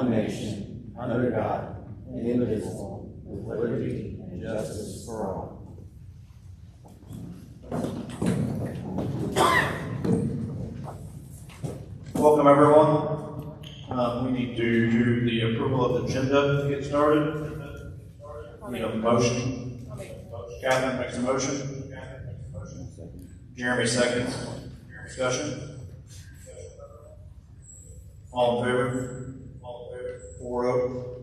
one nation, under God, indivisible, with liberty and justice for all. Welcome, everyone. We need to do the approval of the agenda to get started. Need a motion. Catherine makes a motion. Jeremy seconds. Discussion. All in favor? 4-0.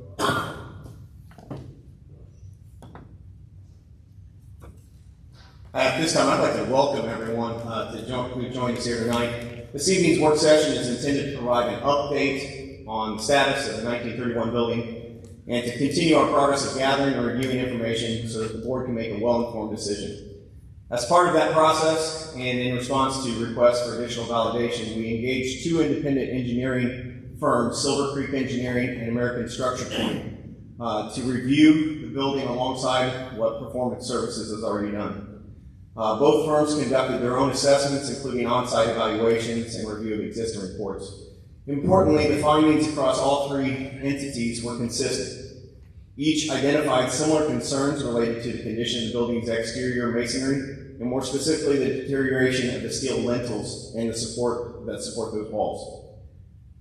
At this time, I'd like to welcome everyone who joined us here tonight. This evening's work session is intended to provide an update on the status of the 1931 building and to continue our progress of gathering and reviewing information so that the board can make a well-informed decision. As part of that process, and in response to requests for additional validation, we engaged two independent engineering firms, Silver Creek Engineering and American Structure Point, to review the building alongside what Performance Services has already done. Both firms conducted their own assessments, including on-site evaluations and review of existing reports. Importantly, the findings across all three entities were consistent. Each identified similar concerns related to the condition of the building's exterior masonry, and more specifically, the deterioration of the steel lintels and the support that support those walls.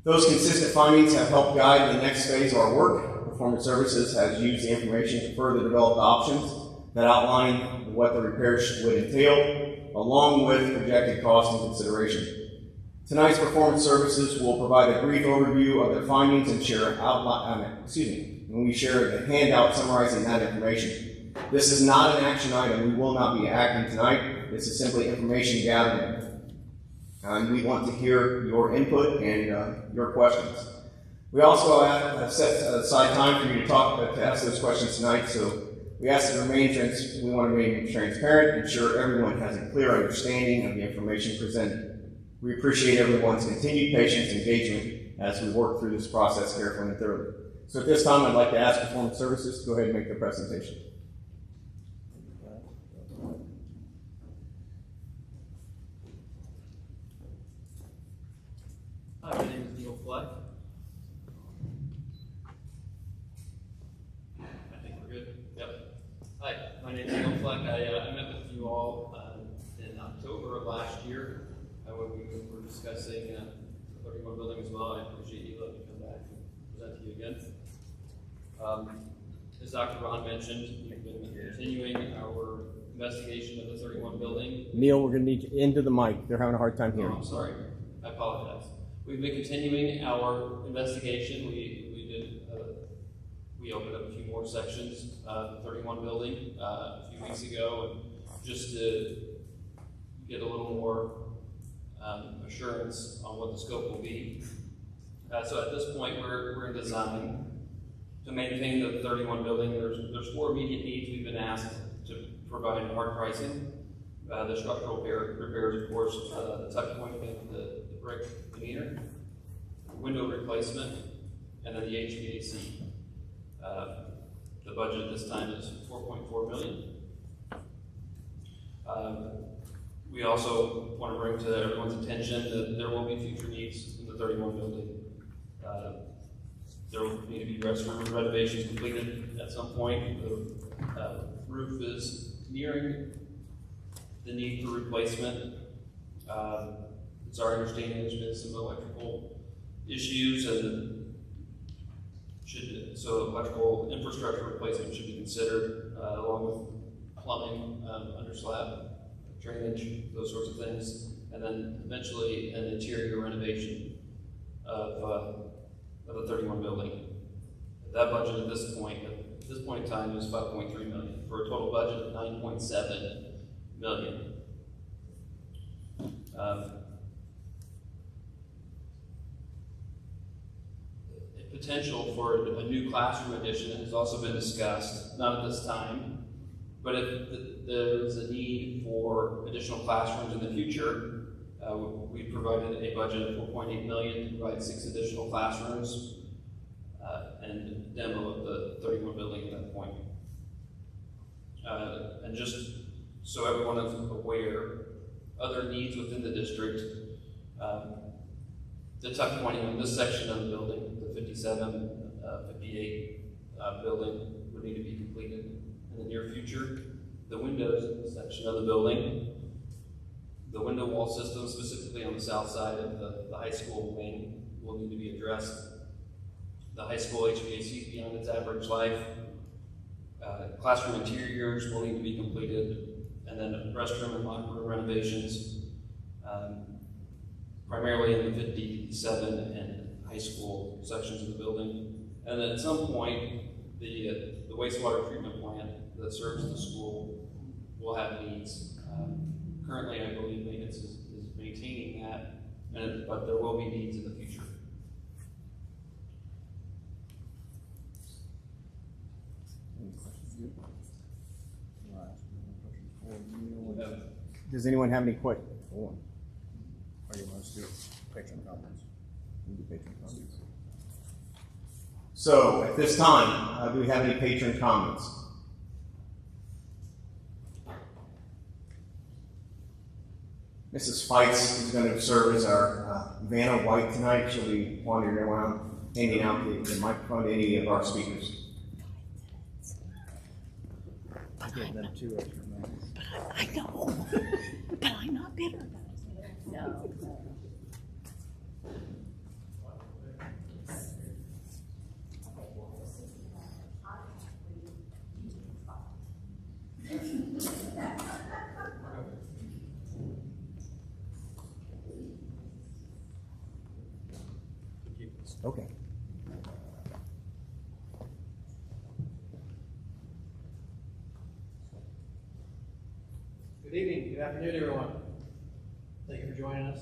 Those consistent findings have helped guide the next phase of our work. Performance Services has used the information to further develop the options that outline what the repairs would entail, along with projected cost and consideration. Tonight's Performance Services will provide a brief overview of their findings and share when we share the handout summarizing that information. This is not an action item. We will not be acting tonight. This is simply information gathering. And we want to hear your input and your questions. We also have set aside time for you to ask those questions tonight, so we ask that we want to remain transparent, ensure everyone has a clear understanding of the information presented. We appreciate everyone's continued patience and engagement as we work through this process carefully and thoroughly. So at this time, I'd like to ask Performance Services to go ahead and make the presentation. Hi, my name is Neil Fleck. I think we're good. Yep. Hi, my name is Neil Fleck. I met with you all in October of last year when we were discussing the 31 building as well. I appreciate you letting me come back and present to you again. As Dr. Ron mentioned, we've been continuing our investigation of the 31 building. Neil, we're going to need you into the mic. They're having a hard time hearing. Oh, I'm sorry. I apologize. We've been continuing our investigation. We opened up a few more sections of the 31 building a few weeks ago, and just to get a little more assurance on what the scope will be. So at this point, we're in design to maintain the 31 building. There's four immediate needs we've been asked to provide hard pricing. The structural repairs, of course, the tuck point of the brick veneer, window replacement, and then the HVAC. The budget at this time is $4.4 million. We also want to bring to everyone's attention that there will be future needs in the 31 building. There will need to be restroom renovations completed at some point. The roof is nearing the need for replacement. It's our understanding there's been some electrical issues, and so electrical infrastructure replacement should be considered, along with plumbing, underslab, drainage, those sorts of things, and then eventually an interior renovation of the 31 building. That budget at this point in time is $5.3 million for a total budget of $9.7 million. Potential for a new classroom addition has also been discussed, not at this time, but if there is a need for additional classrooms in the future, we provided a budget of $4.8 million to provide 6 additional classrooms and demo of the 31 building at that point. And just so everyone is aware, other needs within the district, the tuck pointing on this section of the building, the 57, 58 building would need to be completed in the near future. The windows in this section of the building, the window wall system specifically on the south side of the high school wing will need to be addressed. The high school HVAC is beyond its average life. Classroom interiors will need to be completed, and then restroom and locker room renovations, primarily in the 57 and high school sections of the building. And then at some point, the wastewater treatment plant that serves the school will have needs. Currently, I believe maintenance is maintaining that, but there will be needs in the future. Does anyone have any questions? Or you want us to do patron comments? We do patron comments. So at this time, do we have any patron comments? Mrs. Fights is going to serve as our Vanna White tonight. She'll be wandering around, handing out the microphone to any of our speakers. I gave them 2 extra minutes. I know, but I'm not bitter. No. Okay. Good evening, good afternoon, everyone. Thank you for joining us,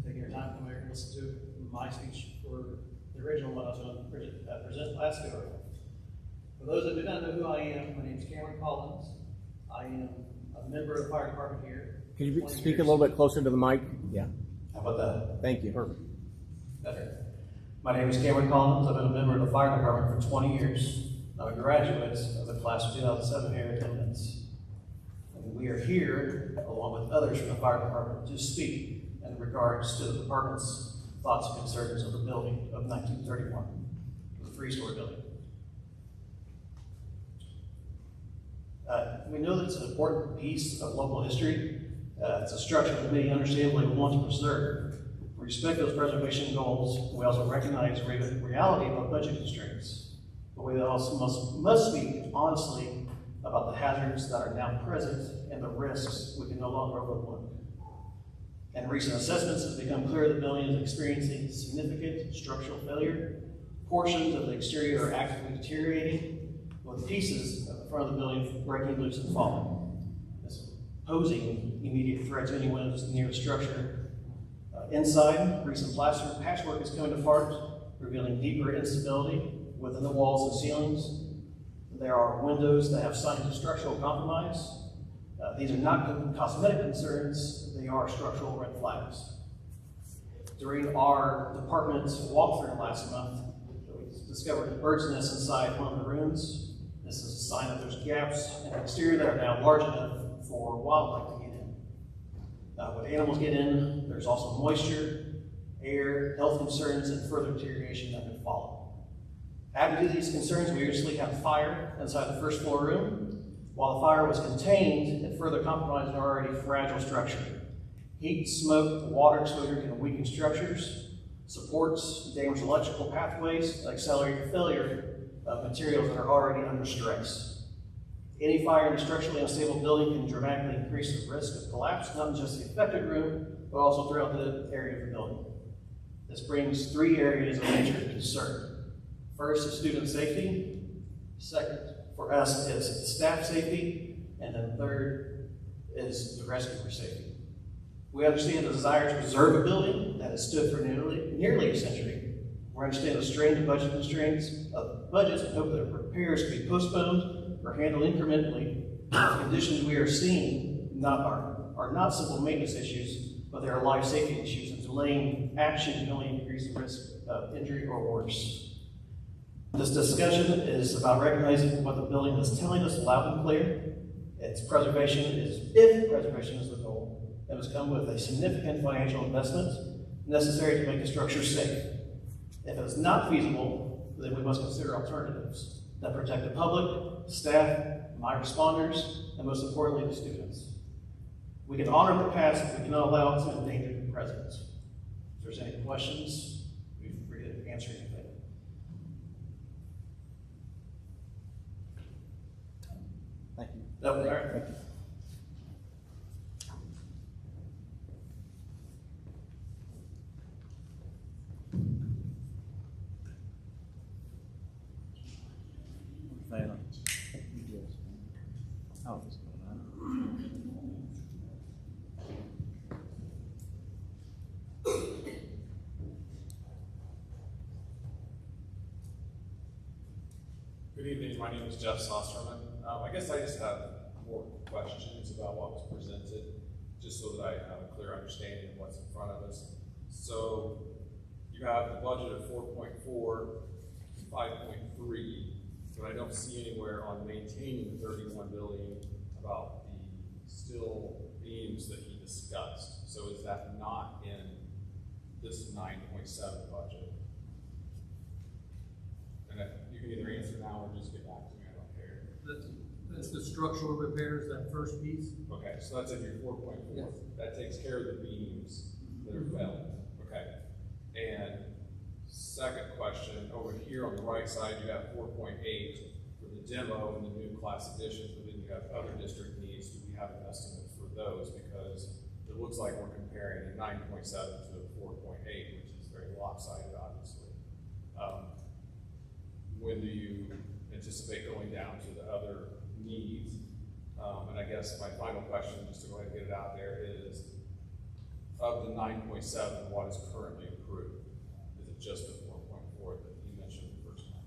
taking your time to come here and listen to my speech for the original one I was going to present last go. For those that do not know who I am, my name is Cameron Collins. I am a member of the fire department here. Can you speak a little bit closer to the mic? Yeah. How about that? Thank you. Perfect. Better. My name is Cameron Collins. I've been a member of the fire department for 20 years. I'm a graduate of the class of 2007 here in attendance. And we are here, along with others from the fire department, to speak in regards to the department's thoughts and concerns of the building of 1931, the 3-story building. We know that it's an important piece of local history. It's a structure that many understandably want to preserve. We respect those preservation goals. We also recognize the reality of our budget constraints. But we also must speak honestly about the hazards that are now present and the risks we can no longer overlook. In recent assessments, it's become clear the building is experiencing significant structural failure. Portions of the exterior are actively deteriorating, with pieces of the front of the building breaking loose and falling. This is posing immediate threat to anyone who's near the structure. Inside, recent plaster patchwork is coming apart, revealing deeper instability within the walls and ceilings. There are windows that have signs of structural compromise. These are not cosmetic concerns, they are structural red flags. During our department's walkthrough last month, we discovered a bird's nest inside one of the rooms. This is a sign that there's gaps in the exterior that are now large enough for wildlife to get in. When animals get in, there's also moisture, air, health concerns, and further deterioration that could follow. Added to these concerns, we usually have fire inside the first floor room. While the fire was contained, it further compromised an already fragile structure. Heat, smoke, water exposure can weaken structures, supports, damage electrical pathways, and accelerate the failure of materials that are already under stress. Any fire in a structurally unstable building can dramatically increase the risk of collapse, not in just the affected room, but also throughout the area of the building. This brings 3 areas of major concern. First is student safety. Second, for us, is staff safety. And then third is the rescuer safety. We understand the desire to preserve a building that has stood for nearly a century. We understand the strained budget constraints of budgets and hope that repairs can be postponed or handled incrementally. The conditions we are seeing are not simple maintenance issues, but they are life safety issues, and delaying action can only increase the risk of injury or worse. This discussion is about recognizing what the building is telling us loud and clear. If preservation is the goal, it must come with a significant financial investment. necessary to make the structure safe. If it is not feasible, then we must consider alternatives that protect the public, staff, my responders, and most importantly, the students. We can honor the past, but we cannot allow it to endanger the present. If there's any questions, we're free to answer anything. Thank you. All right. Good evening, my name is Jeff Sosterman. I guess I just have more questions about what was presented, just so that I have a clear understanding of what's in front of us. So you have the budget of 4.4, 5.3, but I don't see anywhere on maintaining the 31 billion about the steel beams that he discussed. So is that not in this 9.7 budget? And you can either answer now or just get back to me, I don't care. That's the structural repairs, that first piece. Okay, so that's in your 4.4. Yes. That takes care of the beams that are failing. Okay. And second question, over here on the right side, you have 4.8 for the demo and the new class additions, but then you have other district needs. Do we have an estimate for those? Because it looks like we're comparing a 9.7 to a 4.8, which is very lopsided, obviously. When do you anticipate going down to the other needs? And I guess my final question, just to go ahead and get it out there, is of the 9.7, what is currently approved? Is it just the 4.4 that you mentioned the first time?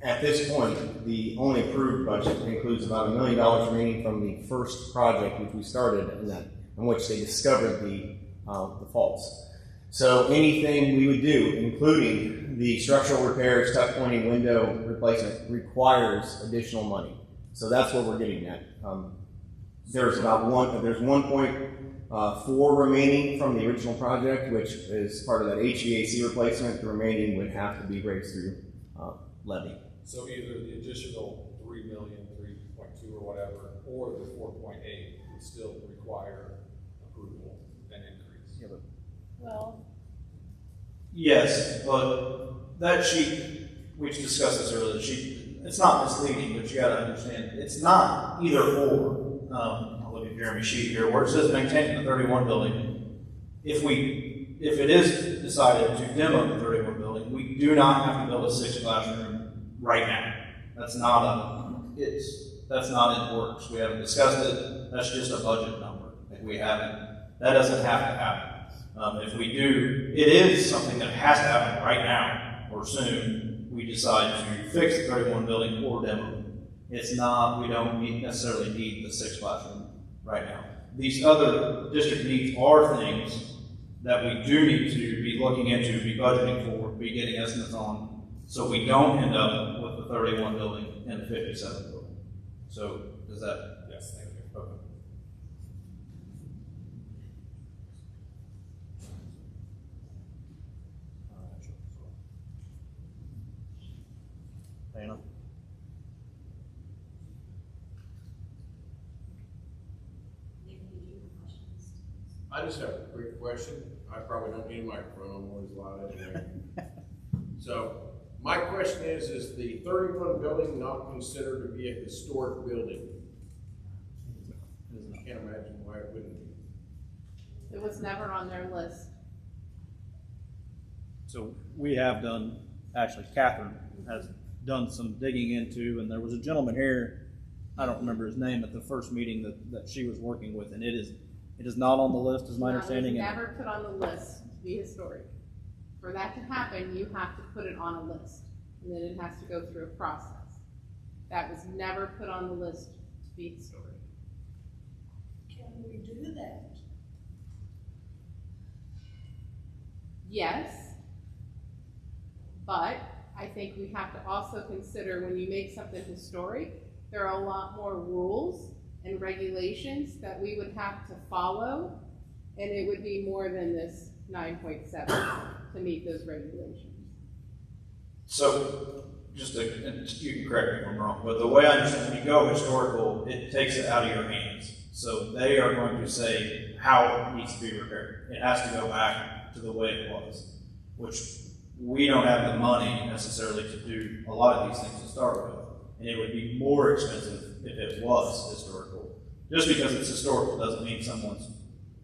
At this point, the only approved budget includes about $1 million remaining from the first project which we started in which they discovered the faults. So anything we would do, including the structural repairs, tuck pointing, window replacement, requires additional money. So that's what we're getting at. There's 1.4 remaining from the original project, which is part of that HVAC replacement. The remaining would have to be raised through levy. So either the additional 3 million, 3.2 or whatever, or the 4.8 would still require approval and increase. Yeah, but Well, Yes, but that sheet, we discussed this earlier, it's not misleading, but you gotta understand, it's not either or. I'll look at Jeremy's sheet here, where it says maintaining the 31 building. If it is decided to demo the 31 building, we do not have to build a 6th classroom right now. That's not in the works. We haven't discussed it. That's just a budget number. If we haven't, that doesn't have to happen. If we do, it is something that has to happen right now or soon. We decide to fix the 31 building or demo. It's not, we don't necessarily need the 6th classroom right now. These other district needs are things that we do need to be looking into, be budgeting for, be getting estimates on, so we don't end up with the 31 building and the 57 building. So, does that? Yes, thank you. Okay. Dana? I just have a quick question. I probably don't need a microphone, I'm always loud anyway. So, my question is the 31 building not considered to be a historic building? I can't imagine why it wouldn't be. it was never on their list. So we have done, actually Catherine has done some digging into, and there was a gentleman here, I don't remember his name, at the first meeting that she was working with, and it is not on the list, is my understanding. It was never put on the list to be historic. For that to happen, you have to put it on a list, and then it has to go through a process. That was never put on the list to be historic. Can we do that? Yes, but I think we have to also consider when you make something historic, there are a lot more rules and regulations that we would have to follow, and it would be more than this 9.7 to meet those regulations. So, just to, and you can correct me if I'm wrong, but the way I understand, when you go historical, it takes it out of your hands. So they are going to say how it needs to be repaired. It has to go back to the way it was, which we don't have the money necessarily to do a lot of these things to start with. And it would be more expensive if it was historical. Just because it's historical doesn't mean someone's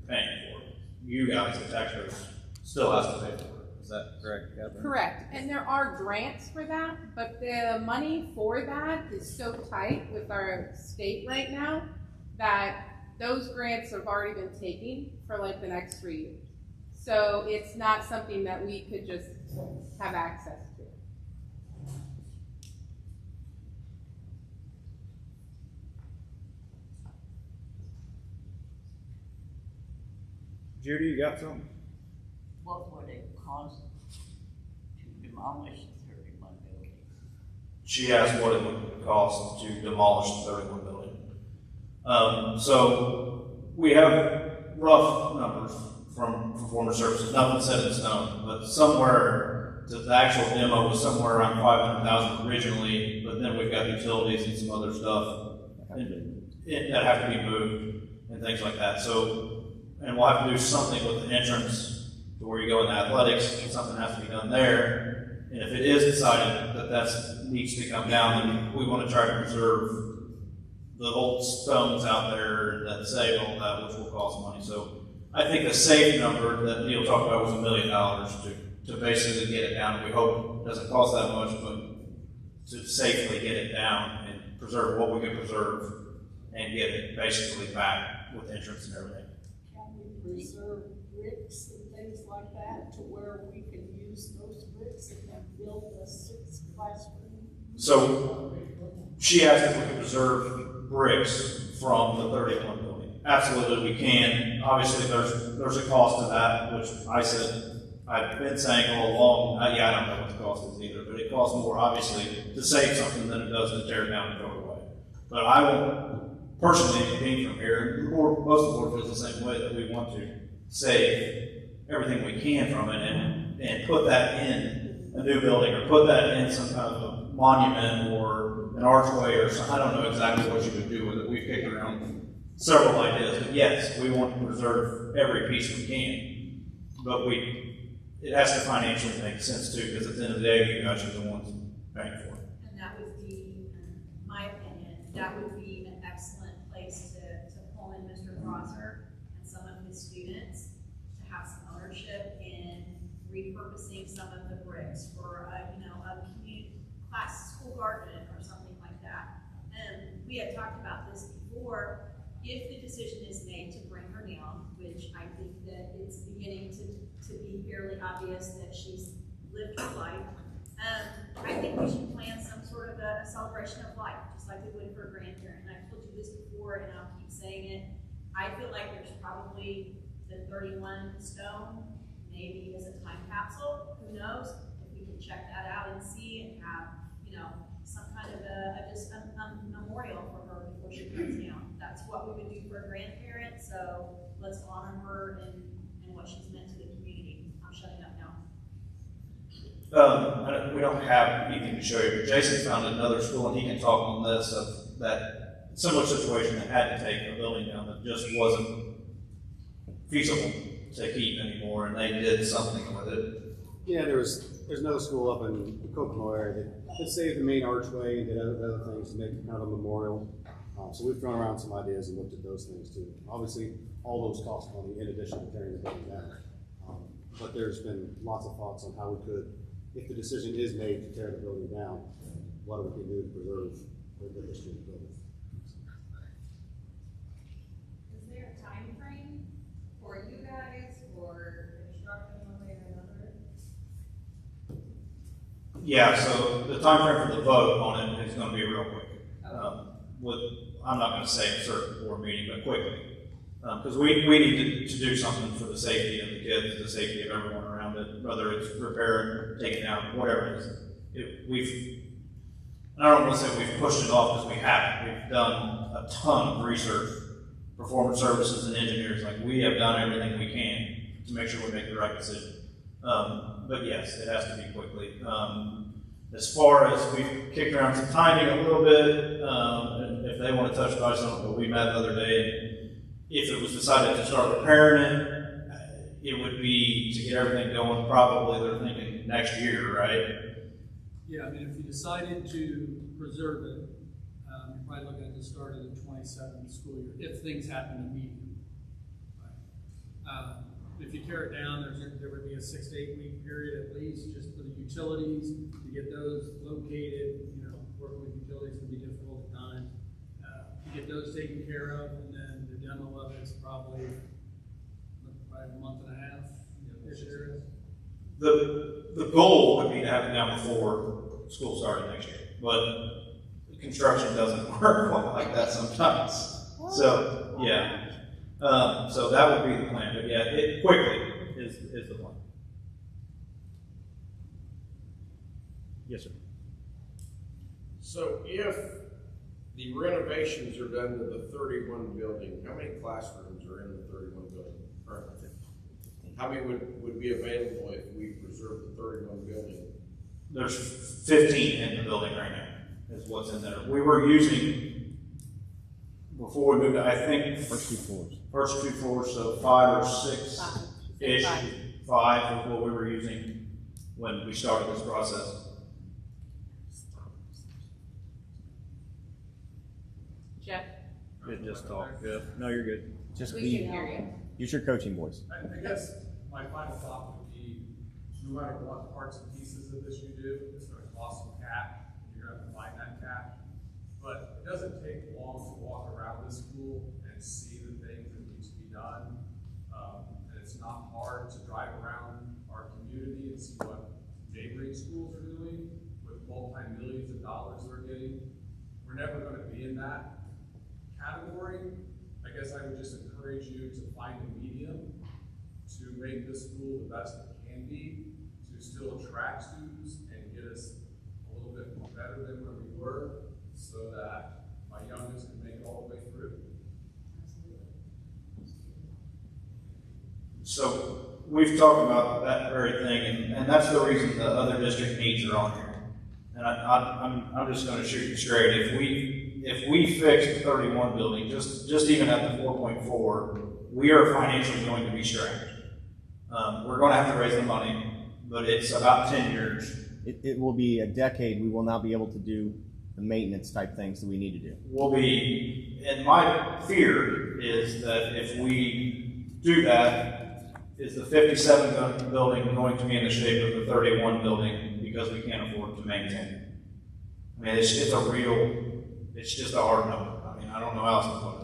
paying for it. You guys, the taxpayers, still has to pay for it. Is that correct, Catherine? Correct, and there are grants for that, but the money for that is so tight with our state right now that those grants have already been taken for like the next 3 years. So it's not something that we could just have access to. Judy, you got something? What would it cost to demolish the 31 buildings? She asked what it would cost to demolish the 31 building. So we have rough numbers from Performance Services, nothing set in stone, but somewhere, the actual demo was somewhere around $500,000 originally, but then we've got utilities and some other stuff that have to be moved and things like that. So, and we'll have to do something with the entrance to where you go in the athletics, and something has to be done there. And if it is decided that that needs to come down, then we want to try to preserve the old stones out there that save all that, which will cost money. So I think the safe number that Neil talked about was $1 million to basically get it down. We hope it doesn't cost that much, but to safely get it down and preserve what we can preserve and get it basically back with entrance and everything. Can we preserve bricks and things like that to where we can use those bricks and then build a 6 classroom? So she asked if we could preserve bricks from the 31 building. Absolutely, we can. Obviously, there's a cost to that, which I said, I've been saying all along, I don't know what the cost is either, but it costs more, obviously, to save something than it does to tear it down and throw it away. But I won't, personally, being from here, most of the board feels the same way, that we want to save everything we can from it and put that in a new building, or put that in some kind of a monument or an archway or something. I don't know exactly what you would do with it. We've kicked around several ideas, but yes, we want to preserve every piece we can, but it has to financially make sense too, because at the end of the day, you guys are the ones paying for it. And that would be, in my opinion, that would be an excellent place to pull in Mr. Prosser and some of his students to have some ownership in repurposing some of the bricks for a community class, school garden or something like that. And we had talked about this before. If the decision is made to bring her down, which I think that it's beginning to be fairly obvious that she's lived her life, I think we should plan some sort of a celebration of life, just like we would for a grandparent. And I've told you this before, and I'll keep saying it. I feel like there's probably the 31 stone, maybe as a time capsule. Who knows? If we can check that out and see and have, some kind of a memorial for her before she comes down. That's what we would do for a grandparent. So let's honor her and what she's meant to the community. I'm shutting up now. We don't have anything to show you, but Jason found another school, and he can talk on this, of that similar situation that had to take a building down that just wasn't feasible to keep anymore, and they did something with it. Yeah, there's another school up in the Kokomo area that saved the main archway and did other things to make it kind of a memorial. So we've thrown around some ideas and looked at those things too. Obviously, all those cost money in addition to tearing the building down. But there's been lots of thoughts on how we could, if the decision is made to tear the building down, what we can do to preserve the history of the building. Is there a time frame for you guys for construction one way or another? Yeah, so the time frame for the vote on it is going to be real quick. I'm not going to say a certain board meeting, but quickly. Because we need to do something for the safety of the kids, the safety of everyone around it, whether it's repairing, taking down, whatever it is. I don't want to say we've pushed it off because we haven't. We've done a ton of research, Performance Services and engineers. Like, we have done everything we can to make sure we make the right decision. But yes, it has to be quickly. As far as we've kicked around some timing a little bit, and if they want to touch base on it, but we met the other day, and if it was decided to start repairing it, it would be to get everything going, probably they're thinking next year, right? Yeah, I mean, if you decided to preserve it, you're probably looking at the start of the 27th school year, if things happen immediately. Right? If you tear it down, there would be a 6 to 8 week period at least, just for the utilities, to get those located. You know, working with utilities can be difficult at times. To get those taken care of, and then the demo of it's probably a month and a half. The goal would be to have it down before school started next year, but construction doesn't work quite like that sometimes. So yeah. So that would be the plan, but yeah, it quickly is the plan. Yes, sir. So if the renovations are done to the 31 building, how many classrooms are in the 31 building currently? How many would be available if we preserve the 31 building? There's 15 in the building right now, is what's in there. We were using, before we moved, I think, first two floors, so 5 or 6-ish, 5 is what we were using when we started this process. Jeff? Just talk. Yeah. No, you're good. Just we can hear you. Use your coaching voice. I guess my final thought would be, no matter what parts and pieces of this you do, it's going to cost some cash. You're going to have to find that cash. But it doesn't take long to walk around this school and see the things that need to be done. And it's not hard to drive around our community and see what neighboring schools are doing with multi-millions of dollars they're getting. We're never going to be in that category. I guess I would just encourage you to find a medium to make this school the best it can be, to still attract students and get us a little bit better than where we were, so that my youngest can make it all the way through. So we've talked about that very thing, and that's the reason the other district needs are on here. And I'm just going to shoot you straight. If we fix the 31 building, just even at the 4.4, we are financially going to be strapped. We're going to have to raise the money, but it's about 10 years. It will be a decade. We will not be able to do the maintenance type things that we need to do. We'll be, and my fear is that if we do that, is the 57 building going to be in the shape of the 31 building because we can't afford to maintain it? I mean, it's just a hard number. I mean, I don't know how else to put it.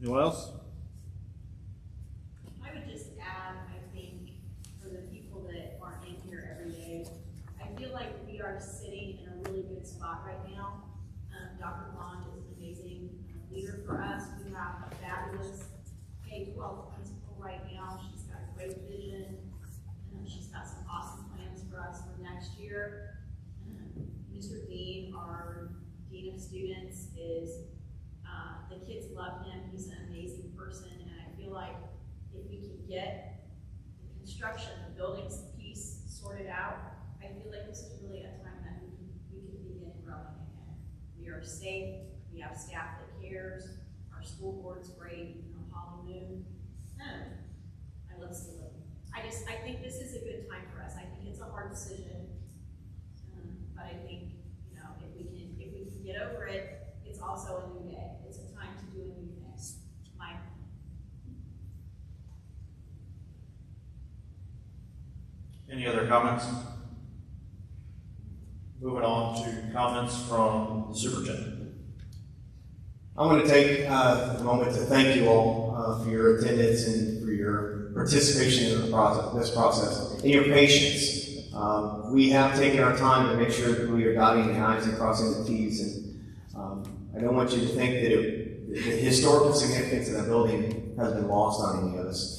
Anyone else? I would just add, I think, for the people that aren't in here every day, I feel like we are sitting in a really good spot right now. Dr. Bond is an amazing leader for us. We have a fabulous K-12 principal right now. She's got a great vision. She's got some awesome plans for us for next year. Mr. Dean, our Dean of Students, is the kids love him. He's an amazing person, and I feel like if we can get the construction, the buildings piece sorted out, I feel like this is really a time that we can begin growing again. We are safe. We have staff that cares. Our school board's great. You know, Holly Moon. I love Salem. I think this is a good time for us. I think it's a hard decision, but I think, you know, if we can get over it, it's also a new day. It's a time to do a new thing. My Any other comments? Moving on to comments from the superintendent. I want to take a moment to thank you all for your attendance and for your participation in this process and your patience. We have taken our time to make sure that we are dotting the I's and crossing the T's, and I don't want you to think that the historical significance of the building has been lost on any of us.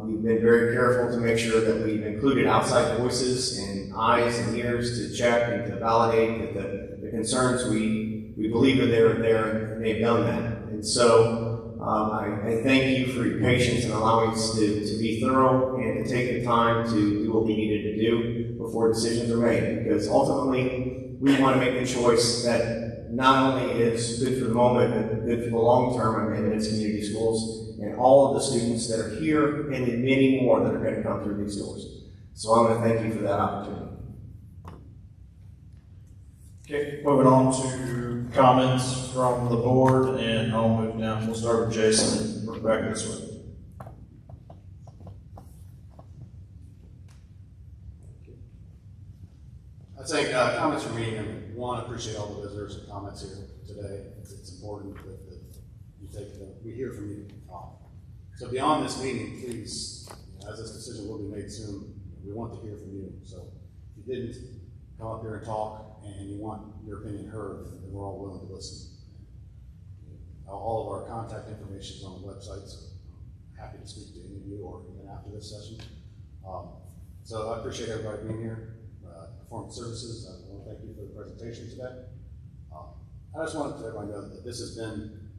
We've been very careful to make sure that we've included outside voices and eyes and ears to check and to validate that the concerns we we believe that they're there and they've done that. And so I thank you for your patience in allowing us to be thorough and to take the time to do what we needed to do before decisions are made. Because ultimately, we want to make the choice that not only is good for the moment, but good for the long term of Independence Community Schools and all of the students that are here and the many more that are going to come through these doors. So I want to thank you for that opportunity. Okay, moving on to comments from the board, and I'll move down. We'll start with Jason and work back this way. I'd say comments from me. One, I appreciate all the visitors and comments here today. It's important that we hear from you. So beyond this meeting, please, as this decision will be made soon, we want to hear from you. So if you didn't come up here and talk and you want your opinion heard, then we're all willing to listen. All of our contact information is on the website, so I'm happy to speak to any of you or even after this session. So I appreciate everybody being here. Performance Services, I want to thank you for the presentation today. I just wanted to let everybody know that this has been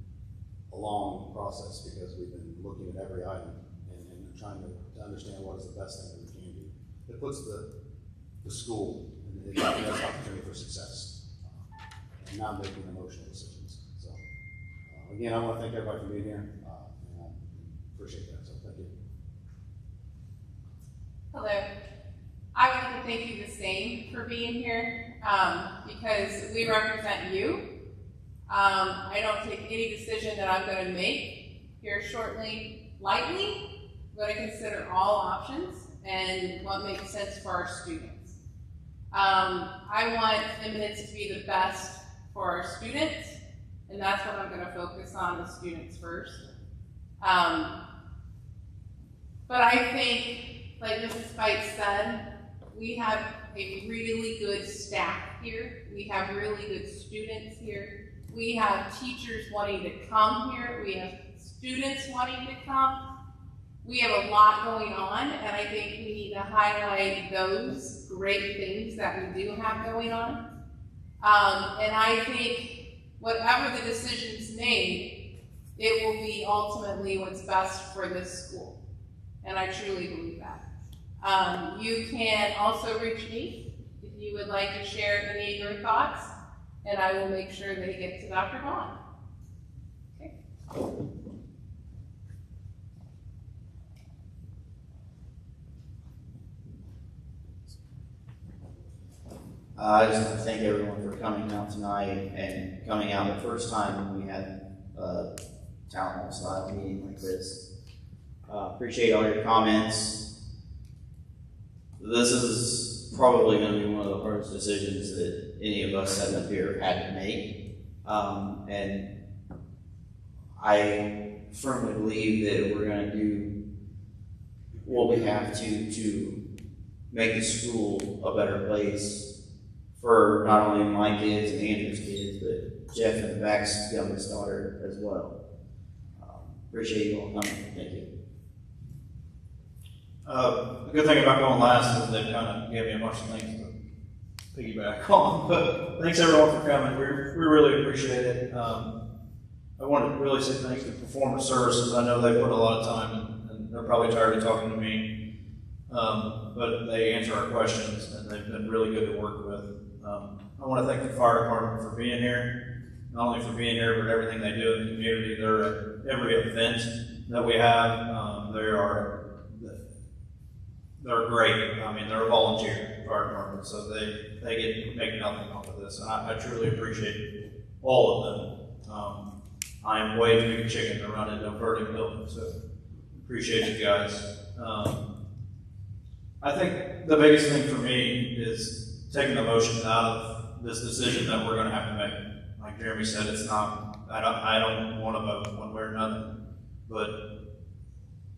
a long process because we've been looking at every item and trying to understand what is the best thing that we can do. It puts the school in the best opportunity for success and not making emotional decisions. So again, I want to thank everybody for being here and I appreciate that. So thank you. Hello. I want to thank you the same for being here because we represent you. I don't take any decision that I'm going to make here shortly lightly. I'm going to consider all options and what makes sense for our students. I want Independence to be the best for our students, and that's what I'm going to focus on, the students first. But I think, like Mrs. Spike said, we have a really good staff here. We have really good students here. We have teachers wanting to come here. We have students wanting to come. We have a lot going on, and I think we need to highlight those great things that we do have going on. And I think whatever the decision's made, it will be ultimately what's best for this school. And I truly believe that. You can also reach me if you would like to share any of your thoughts, and I will make sure they get to Dr. Vaughn. Okay. I just want to thank everyone for coming out tonight and coming out the first time we had a town hall style meeting like this. Appreciate all your comments. This is probably going to be one of the hardest decisions that any of us sitting up here have had to make. And I firmly believe that we're going to do what we have to make the school a better place for not only my kids and Andrew's kids, but Jeff and the back's youngest daughter as well. Appreciate you all coming. Thank you. The good thing about going last is they kind of gave me a bunch of things to piggyback on. But thanks everyone for coming. We really appreciate it. I want to really say thanks to Performance Services. I know they put a lot of time and they're probably tired of talking to me. But they answer our questions and they've been really good to work with. I want to thank the fire department for being here. Not only for being here, but everything they do in the community. They're at every event that we have. They're great. I mean, they're a volunteer fire department, so they make nothing off of this, and I truly appreciate all of them. I am way too big a chicken to run into a burning building, so appreciate you guys. I think the biggest thing for me is taking the emotions out of this decision that we're going to have to make. Like Jeremy said, it's not. I don't want to vote one way or another, but.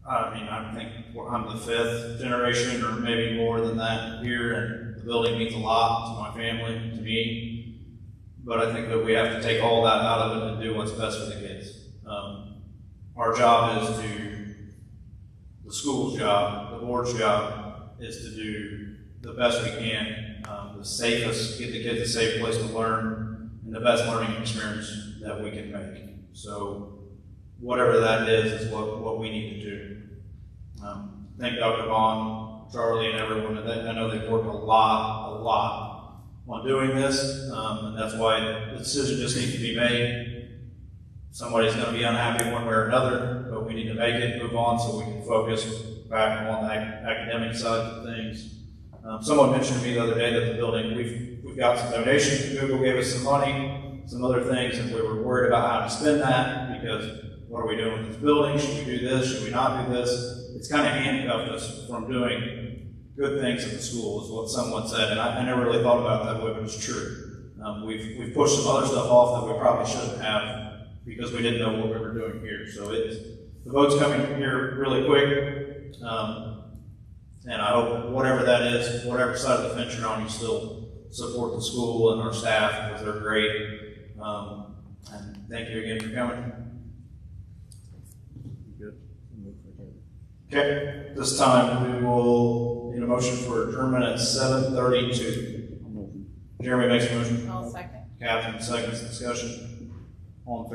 I mean, I think I'm the 5th generation or maybe more than that here, and the building means a lot to my family, to me. But I think that we have to take all that out of it and do what's best for the kids. Our job is the school's job, the board's job is to do the best we can, the safest, get the kids a safe place to learn, and the best learning experience that we can make. So whatever that is what we need to do. Thank Dr. Vaughn, Charlie, and everyone. I know they've worked a lot on doing this, and that's why the decision just needs to be made. Somebody's going to be unhappy one way or another, but we need to make it, move on, so we can focus back on the academic side of things. Someone mentioned to me the other day that the building, we've got some donations. Google gave us some money, some other things, and we were worried about how to spend that, because what are we doing with this building? Should we do this? Should we not do this? It's kind of handcuffed us from doing good things at the school, is what someone said, and I never really thought about that way, but it's true. We've pushed some other stuff off that we probably shouldn't have, because we didn't know what we were doing here. So the vote's coming here really quick, and I hope whatever that is, whatever side of the fence you're on, you still support the school and our staff, because they're great. And thank you again for coming. Good. Okay, this time we will need a motion for adjournment at 7:32. Jeremy makes a motion. I'll second. Catherine seconds. Discussion. All in favor?